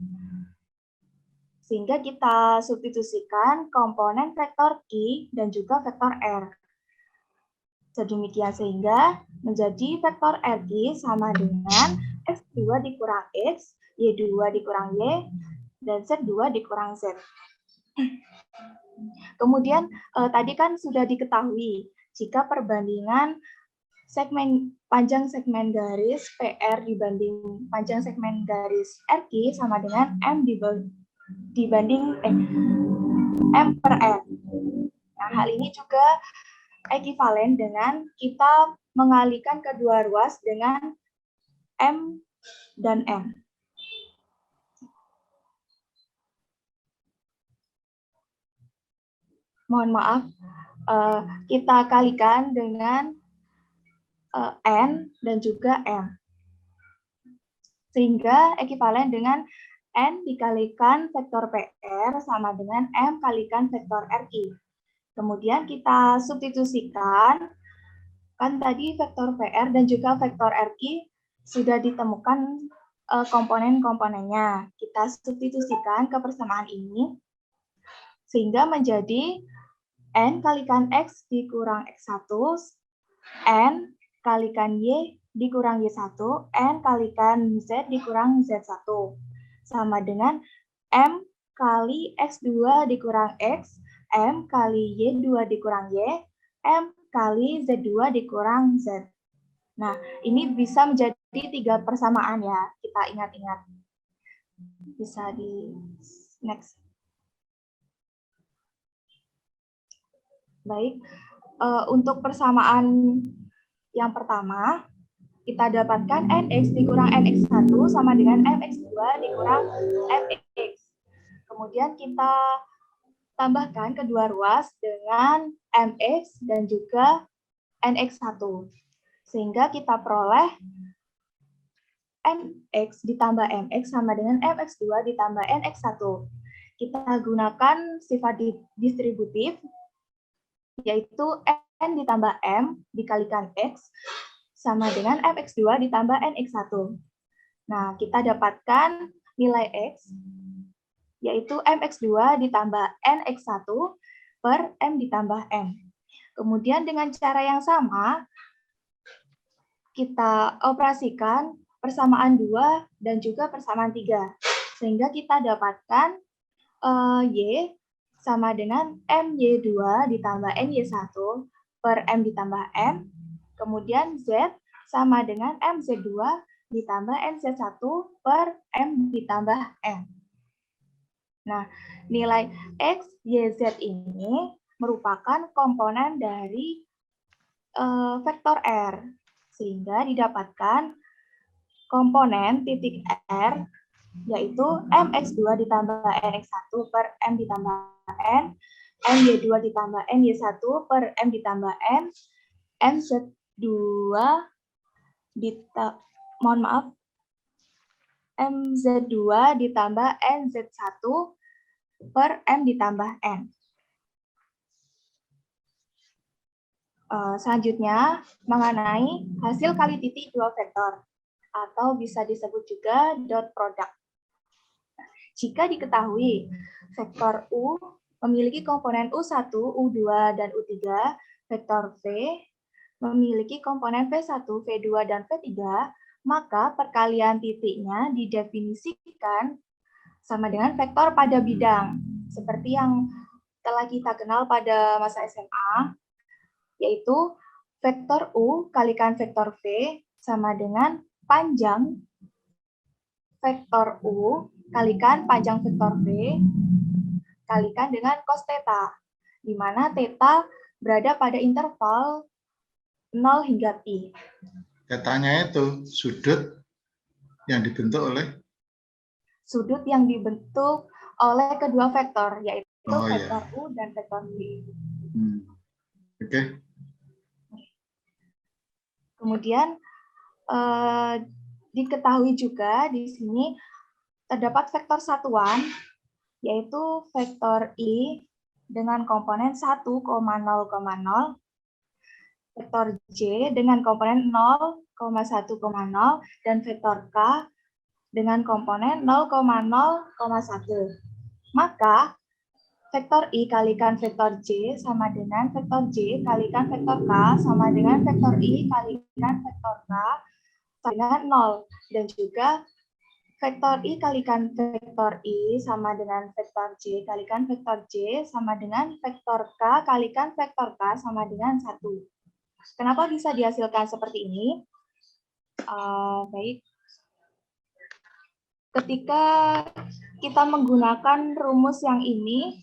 Sehingga kita substitusikan komponen vektor Q dan juga vektor R. Sedemikian sehingga menjadi vektor RQ sama dengan X2 dikurang X, Y2 dikurang Y, dan Z2 dikurang Z. Kemudian tadi kan sudah diketahui jika perbandingan panjang segmen garis PR dibanding panjang segmen garis RQ sama dengan M dibanding M per N. Nah, hal ini juga ekivalen dengan kita mengalihkan kedua ruas dengan M dan N. Mohon maaf, kita kalikan dengan N dan juga M. Sehingga ekivalen dengan N dikalikan vektor PR sama dengan M kalikan vektor RI. Kemudian kita substitusikan, kan tadi vektor PR dan juga vektor RI sudah ditemukan komponen-komponennya. Kita substitusikan ke persamaan ini, sehingga menjadi N kalikan X dikurang X1, N kalikan Y dikurang Y1, N kalikan Z dikurang Z1. Sama dengan M kali X2 dikurang X, M kali Y2 dikurang Y, M kali Z2 dikurang Z. Nah, ini bisa menjadi 3 persamaan ya, kita ingat-ingat. Bisa di next. Baik, untuk persamaan yang pertama, kita dapatkan Nx dikurang Nx1 sama dengan Mx2 dikurang Mx. Kemudian kita tambahkan kedua ruas dengan Mx dan juga Nx1. Sehingga kita peroleh Nx ditambah Mx sama dengan Mx2 ditambah Nx1. Kita gunakan sifat distributif, yaitu N ditambah M dikalikan X sama dengan Mx2 ditambah Nx1. Nah, kita dapatkan nilai X, yaitu Mx2 ditambah Nx1 per M ditambah M. Kemudian dengan cara yang sama, kita operasikan persamaan 2 dan juga persamaan 3. Sehingga kita dapatkan Y sama dengan MY2 ditambah NY1 per M ditambah M. Kemudian Z sama dengan MZ2 ditambah NZ1 per M ditambah M. Nah, nilai X, Y, Z ini merupakan komponen dari vektor R. Sehingga didapatkan komponen titik R, yaitu Mx2 ditambah Nx1 per M ditambah N, My2 ditambah Ny1 per M ditambah N, Mz2 Mz2 ditambah Nz1 per M ditambah N. Selanjutnya, mengenai hasil kali titik dua vektor, atau bisa disebut juga dot product. Jika diketahui vektor U memiliki komponen U1, U2, dan U3, vektor V memiliki komponen V1, V2, dan V3, maka perkalian titiknya didefinisikan sama dengan vektor pada bidang, seperti yang telah kita kenal pada masa SMA, yaitu vektor U kalikan vektor V sama dengan panjang vektor U kalikan panjang vektor V kalikan dengan cos theta, di mana theta berada pada interval 0 hingga pi. Tetanya itu sudut yang dibentuk oleh kedua vektor, yaitu vektor U dan vektor V. Oke. Kemudian diketahui juga di sini terdapat vektor satuan, yaitu vektor I dengan komponen 1,0,0, vektor J dengan komponen 0,1,0, dan vektor K dengan komponen 0,0,1. Maka vektor I kalikan vektor J sama dengan vektor J kalikan vektor K sama dengan vektor I kalikan vektor K sama dengan 0. Dan juga vektor I kalikan vektor I sama dengan vektor J kalikan vektor J sama dengan vektor K kalikan vektor K sama dengan 1. Kenapa bisa dihasilkan seperti ini? Baik. Ketika kita menggunakan rumus yang ini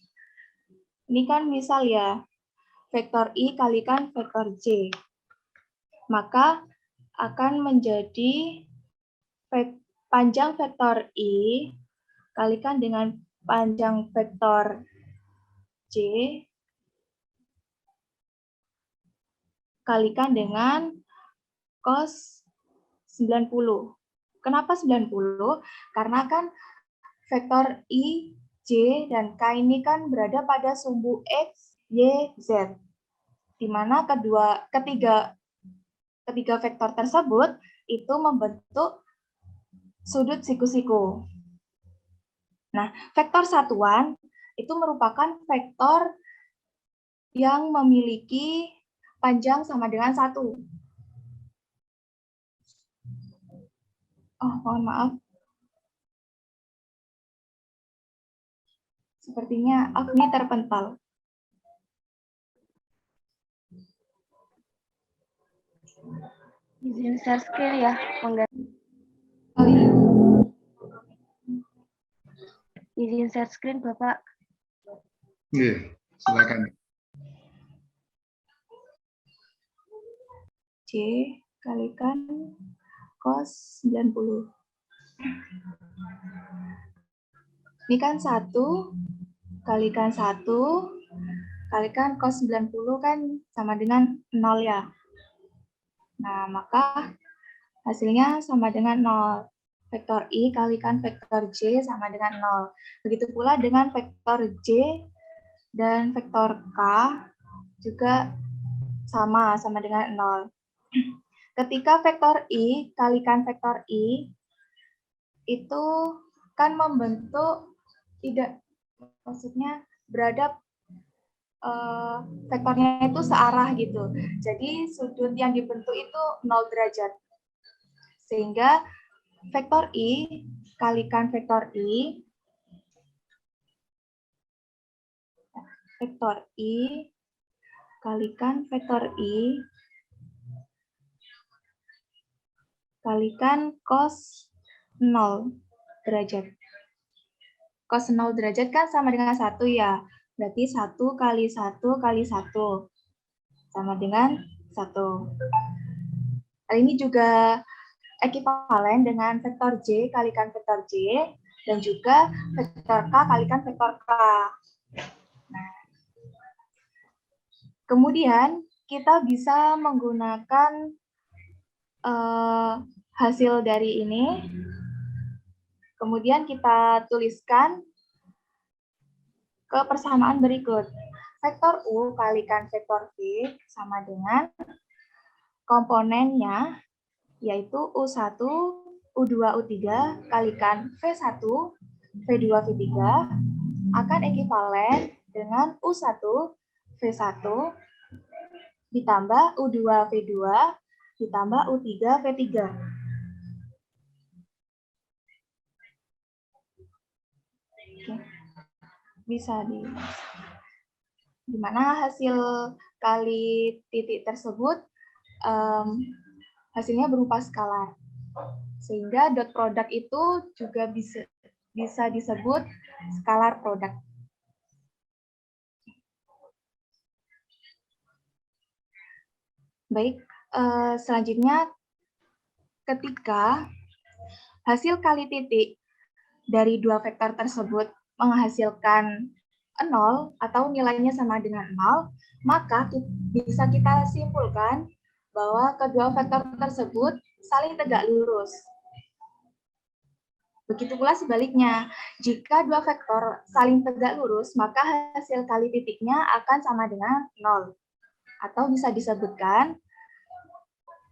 kan misal ya, vektor I kalikan vektor J. Maka akan menjadi panjang vektor I kalikan dengan panjang vektor J kalikan dengan cos 90. Kenapa 90? Karena kan vektor I, J, dan K ini kan berada pada sumbu X, Y, Z. Di mana ketiga vektor tersebut itu membentuk sudut siku-siku. Nah, vektor satuan itu merupakan vektor yang memiliki panjang sama dengan 1. Oh, mohon maaf. Sepertinya Agni terpental. Izin share screen ya, Oh iya. izin share screen Bapak. Iya, silakan. C kalikan cos 90. Ini kan 1 kalikan 1 kalikan cos 90 kan sama dengan 0 ya. Nah, maka hasilnya sama dengan 0. Vektor I kalikan vektor J sama dengan 0. Begitu pula dengan vektor J dan vektor K juga sama dengan 0. Ketika vektor I kalikan vektor I itu kan membentuk maksudnya berada vektornya itu searah gitu. Jadi sudut yang dibentuk itu 0 derajat. Sehingga vektor I kalikan vektor I kalikan vektor I kalikan cos 0 derajat. Cos 0 derajat kan sama dengan 1 ya. Berarti 1 kali 1 kali 1 sama dengan 1. Hal ini juga ekivalen dengan vektor J kalikan vektor J dan juga vektor K kalikan vektor K. Nah, kemudian kita bisa menggunakan hasil dari ini, kemudian kita tuliskan ke persamaan berikut. Vektor U kalikan vektor V sama dengan komponennya, yaitu U1, U2, U3 kalikan V1, V2, V3 akan ekivalen dengan U1, V1 ditambah U2, V2 ditambah U3, V3. Oke. Bisa di mana hasil kali titik tersebut hasilnya berupa skalar. Sehingga dot product itu juga bisa disebut skalar product. Baik, selanjutnya ketika hasil kali titik dari dua vektor tersebut menghasilkan 0 atau nilainya sama dengan 0, maka bisa kita simpulkan bahwa kedua vektor tersebut saling tegak lurus. Begitu pula sebaliknya, jika dua vektor saling tegak lurus, maka hasil kali titiknya akan sama dengan 0. Atau bisa disebutkan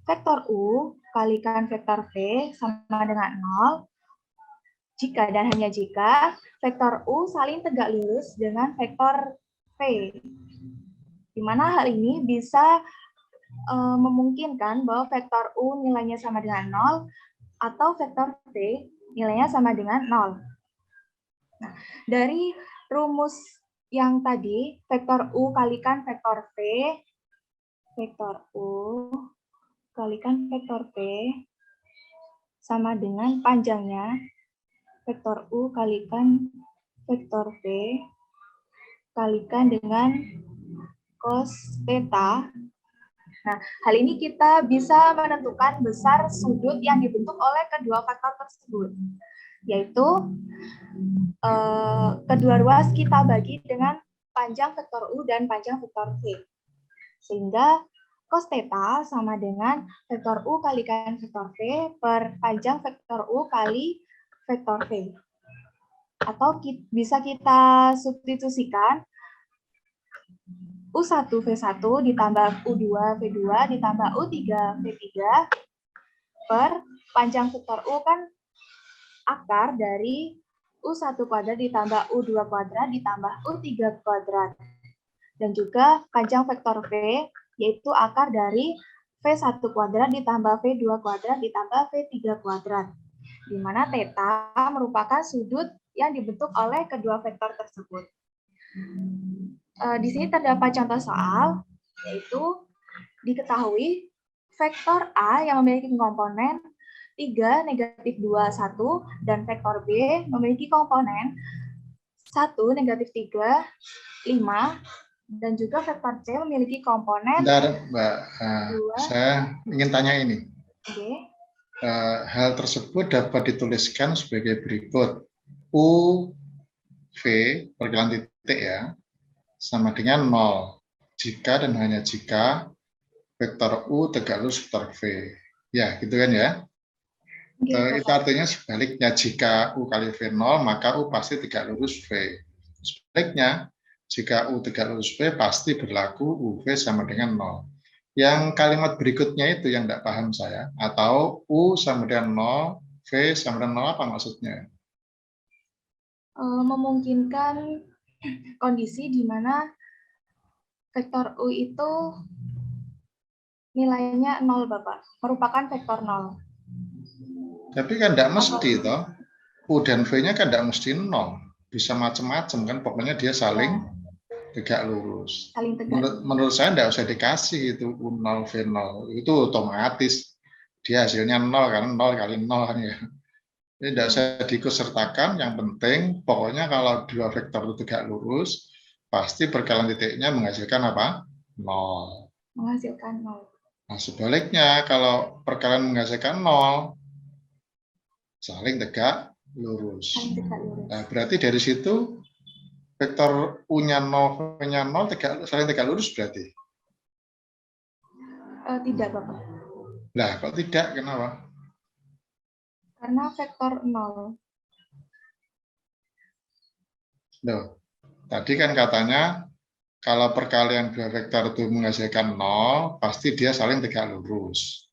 vektor U kalikan vektor V sama dengan 0, jika dan hanya jika vektor U saling tegak lurus dengan vektor V. Di mana hal ini bisa memungkinkan bahwa vektor U nilainya sama dengan 0 atau vektor V nilainya sama dengan 0. Nah, dari rumus yang tadi, vektor U kalikan vektor V, vektor U kalikan vektor V sama dengan panjangnya vektor U kalikan vektor V kalikan dengan cos theta. Nah, hal ini kita bisa menentukan besar sudut yang dibentuk oleh kedua vektor tersebut, yaitu kedua ruas kita bagi dengan panjang vektor U dan panjang vektor V. Sehingga cos theta sama dengan vektor U kalikan vektor V per panjang vektor U kali vektor V. Atau bisa kita substitusikan U1 V1 ditambah U2 V2 ditambah U3 V3 per panjang vektor U kan akar dari U1 kuadrat ditambah U2 kuadrat ditambah U3 kuadrat. Dan juga panjang vektor V, yaitu akar dari V1 kuadrat ditambah V2 kuadrat ditambah V3 kuadrat. Di mana theta merupakan sudut yang dibentuk oleh kedua vektor tersebut. Di sini terdapat contoh soal, yaitu diketahui vektor A yang memiliki komponen 3, negatif 2, 1, dan vektor B memiliki komponen 1, negatif 3, 5, dan juga vektor C memiliki komponen... Bentar, Mbak. Saya ingin tanya ini. Okay. Hal tersebut dapat dituliskan sebagai berikut. U, V, perkalian titik ya, sama dengan 0. Jika dan hanya jika vektor U tegak lurus vektor V. Ya, gitu kan ya? Itu artinya sebaliknya, jika U kali V 0, maka U pasti tegak lurus V. Sebaliknya, jika U tegak lurus V, pasti berlaku UV sama dengan 0. Yang kalimat berikutnya itu yang tidak paham saya. Atau U sama dengan 0, V sama dengan 0, apa maksudnya? Memungkinkan kondisi di mana vektor U itu nilainya 0, Bapak. Merupakan vektor 0. Tapi kan tidak mesti, toh. U dan V-nya kan tidak mesti 0. Bisa macam-macam kan, pokoknya dia saling tegak lurus. Saling tegak. Menurut saya tidak usah dikasih itu U0, V0. Itu otomatis. Dia hasilnya 0, karena 0 kali 0 kan ya. Ini tidak usah diikutsertakan, yang penting pokoknya kalau dua vektor itu tegak lurus, pasti perkalian titiknya menghasilkan apa? 0. Menghasilkan 0. Nah, sebaliknya kalau perkalian menghasilkan 0, saling tegak lurus. Nah, berarti dari situ vektor U-nya 0, V-nya 0, saling tegak lurus berarti? Tidak, Bapak. Nah, kok tidak? Kenapa? Karena vektor 0. Loh, tadi kan katanya kalau perkalian dua vektor itu menghasilkan 0, pasti dia saling tegak lurus.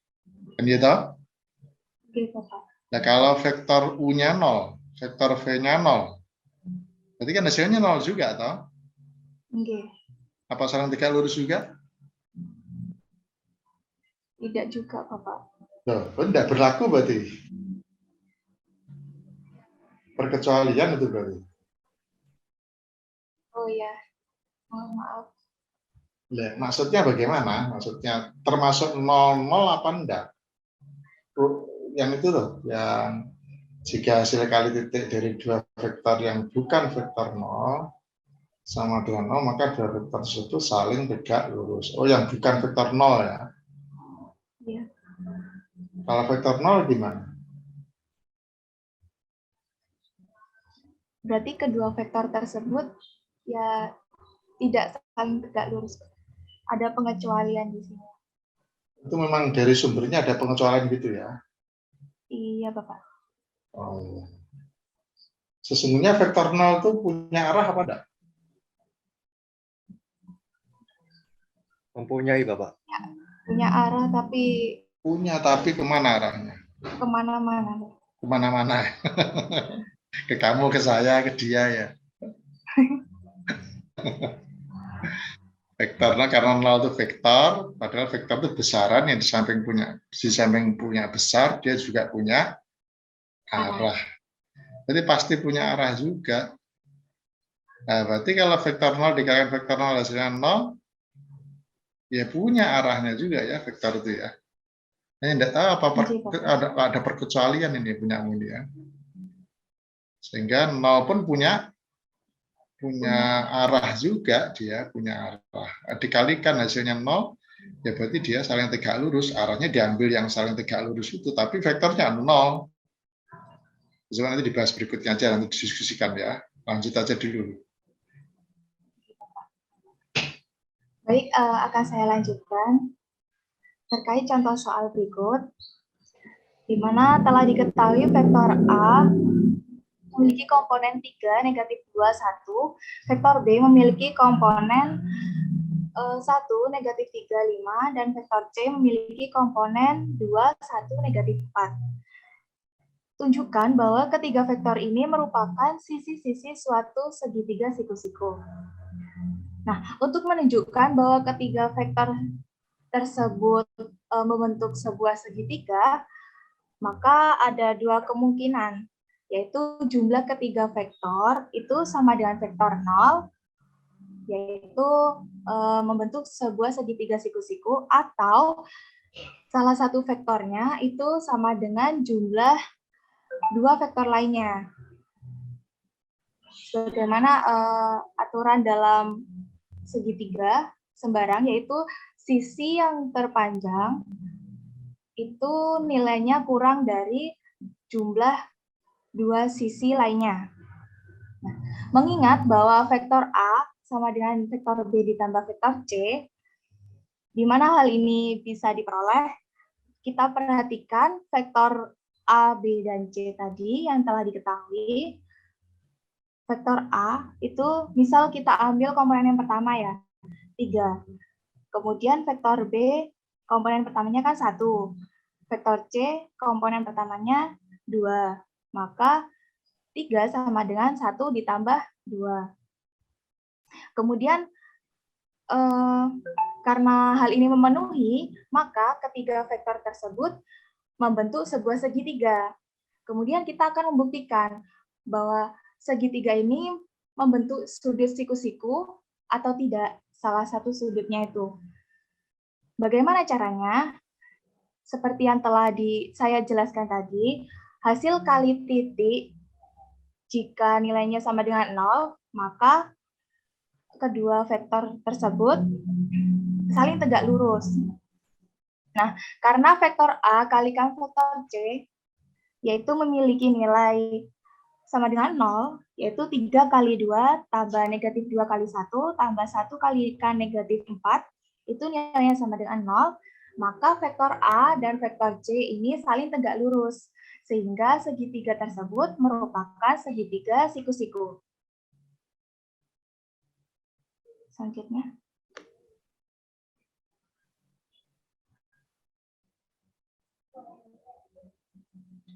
Kan gitu? Oke, Bapak. Nah, kalau vektor U-nya 0, vektor V-nya 0, berarti kan hasilnya 0 juga, toh? Oke. Apa saling tegak lurus juga? Tidak juga, Bapak. Loh, tidak berlaku berarti. Perkecualian itu berarti. Oh ya, mohon maaf. Nah, maksudnya bagaimana? Maksudnya termasuk 0,0 apa enggak? Yang itu loh, yang jika hasil kali titik dari dua vektor yang bukan vektor 0 sama dengan 0, maka dua vektor tersebut saling tegak lurus. Oh, yang bukan vektor 0 ya? Iya. Kalau vektor 0 gimana? Berarti kedua vektor tersebut ya tidak saling tegak lurus. Ada pengecualian di sini. Itu memang dari sumbernya ada pengecualian gitu ya? Iya, Bapak. Oh, iya. Sesungguhnya vektor 0 itu punya arah apa enggak? Mempunyai, Bapak. Ya, punya arah tapi... Punya, tapi kemana arahnya? Kemana-mana. Kemana-mana. Ke kamu, ke saya, ke dia ya. Vektor, nah, karena 0 itu vektor, padahal vektor itu besaran yang di samping punya besar, dia juga punya arah. Jadi pasti punya arah juga. Nah, berarti kalau vektor 0 dikalikan vektor 0 hasilnya 0, ya punya arahnya juga ya vektor itu ya. Ini tidak tahu apa ada perkecualian ini punya ini ya. Sehingga 0 pun punya arah juga, dia punya arah. Dikalikan hasilnya 0, ya berarti dia saling tegak lurus. Arahnya diambil yang saling tegak lurus itu, tapi vektornya 0. Jadi nanti dibahas berikutnya aja, nanti didiskusikan ya. Lanjut aja dulu. Baik, akan saya lanjutkan. terkait contoh soal berikut, di mana telah diketahui vektor A memiliki komponen 3, negatif 2, 1. Vektor B memiliki komponen 1, negatif 3, 5. Dan vektor C memiliki komponen 2, 1, negatif 4. Tunjukkan bahwa ketiga vektor ini merupakan sisi-sisi suatu segitiga siku-siku. Nah, untuk menunjukkan bahwa ketiga vektor tersebut membentuk sebuah segitiga, maka ada dua kemungkinan, yaitu jumlah ketiga vektor itu sama dengan vektor 0, yaitu membentuk sebuah segitiga siku-siku, atau salah satu vektornya itu sama dengan jumlah dua vektor lainnya. Sebagaimana aturan dalam segitiga sembarang, yaitu sisi yang terpanjang itu nilainya kurang dari jumlah dua sisi lainnya. Nah, mengingat bahwa vektor A sama dengan vektor B ditambah vektor C, di mana hal ini bisa diperoleh, kita perhatikan vektor A, B, dan C tadi yang telah diketahui. Vektor A itu misal kita ambil komponen yang pertama ya, 3. Kemudian vektor B komponen pertamanya kan 1. Vektor C komponen pertamanya 2. Maka 3 sama dengan 1 ditambah 2. Kemudian karena hal ini memenuhi, maka ketiga vektor tersebut membentuk sebuah segitiga. Kemudian kita akan membuktikan bahwa segitiga ini membentuk sudut siku-siku atau tidak, salah satu sudutnya itu. Bagaimana caranya? Seperti yang telah saya jelaskan tadi, hasil kali titik, jika nilainya sama dengan 0, maka kedua vektor tersebut saling tegak lurus. Nah, karena vektor A kalikan vektor C, yaitu memiliki nilai sama dengan 0, yaitu 3 kali 2 tambah negatif 2 kali 1 tambah 1 kalikan negatif 4, itu nilainya sama dengan 0, maka vektor A dan vektor C ini saling tegak lurus, sehingga segitiga tersebut merupakan segitiga siku-siku. Selanjutnya.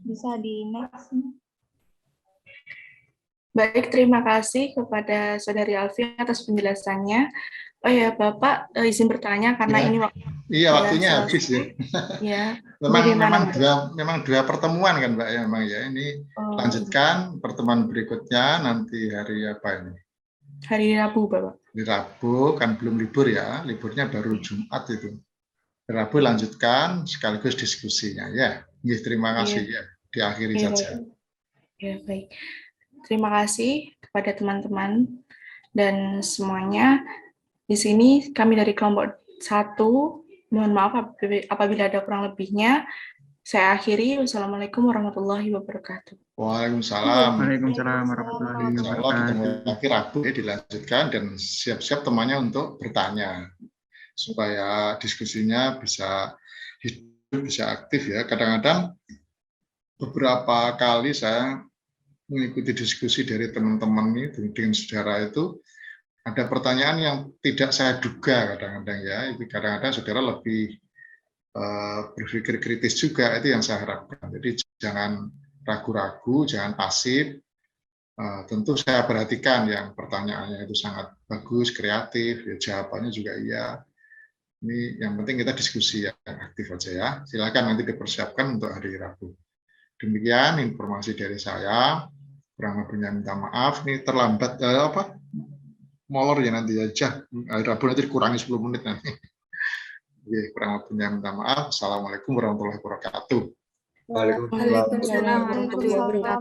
Bisa di next. Baik, terima kasih kepada Saudari Alfi atas penjelasannya. Oh ya, Bapak izin bertanya karena ya. ini iya waktunya habis ya. Ya. memang dua pertemuan kan Mbak ya, memang ya. Ini lanjutkan pertemuan berikutnya nanti hari apa ini? Hari Rabu, Bapak. Hari Rabu kan belum libur ya, liburnya baru Jumat itu. Rabu lanjutkan sekaligus diskusinya ya. Terima kasih ya. Diakhiri saja. Ya, baik. Terima kasih kepada teman-teman dan semuanya. Di sini kami dari kelompok 1, mohon maaf apabila ada kurang lebihnya. Saya akhiri. Wassalamualaikum warahmatullahi wabarakatuh. Waalaikumsalam. Waalaikumsalam warahmatullahi wabarakatuh. Insya Allah ketemu lagi Rabu ya, dilanjutkan dan siap-siap temannya untuk bertanya supaya diskusinya bisa hidup, bisa aktif ya. Kadang-kadang beberapa kali saya mengikuti diskusi dari teman-teman itu dengan saudara itu ada pertanyaan yang tidak saya duga kadang-kadang ya. Itu kadang-kadang saudara lebih berpikir kritis juga, itu yang saya harapkan. Jadi jangan ragu-ragu, jangan pasif. Tentu saya perhatikan yang pertanyaannya itu sangat bagus, kreatif, ya jawabannya juga iya. Ini yang penting kita diskusi yang aktif aja ya. Silakan nanti dipersiapkan untuk hari Rabu. Demikian informasi dari saya. Kurang lebihnya minta maaf. Ini terlambat molor ya nanti aja. Hari Rabu nanti dikurangi 10 menit nanti. Oke, kurang lebihnya minta maaf. Assalamualaikum warahmatullahi wabarakatuh. Waalaikumsalam warahmatullahi wabarakatuh.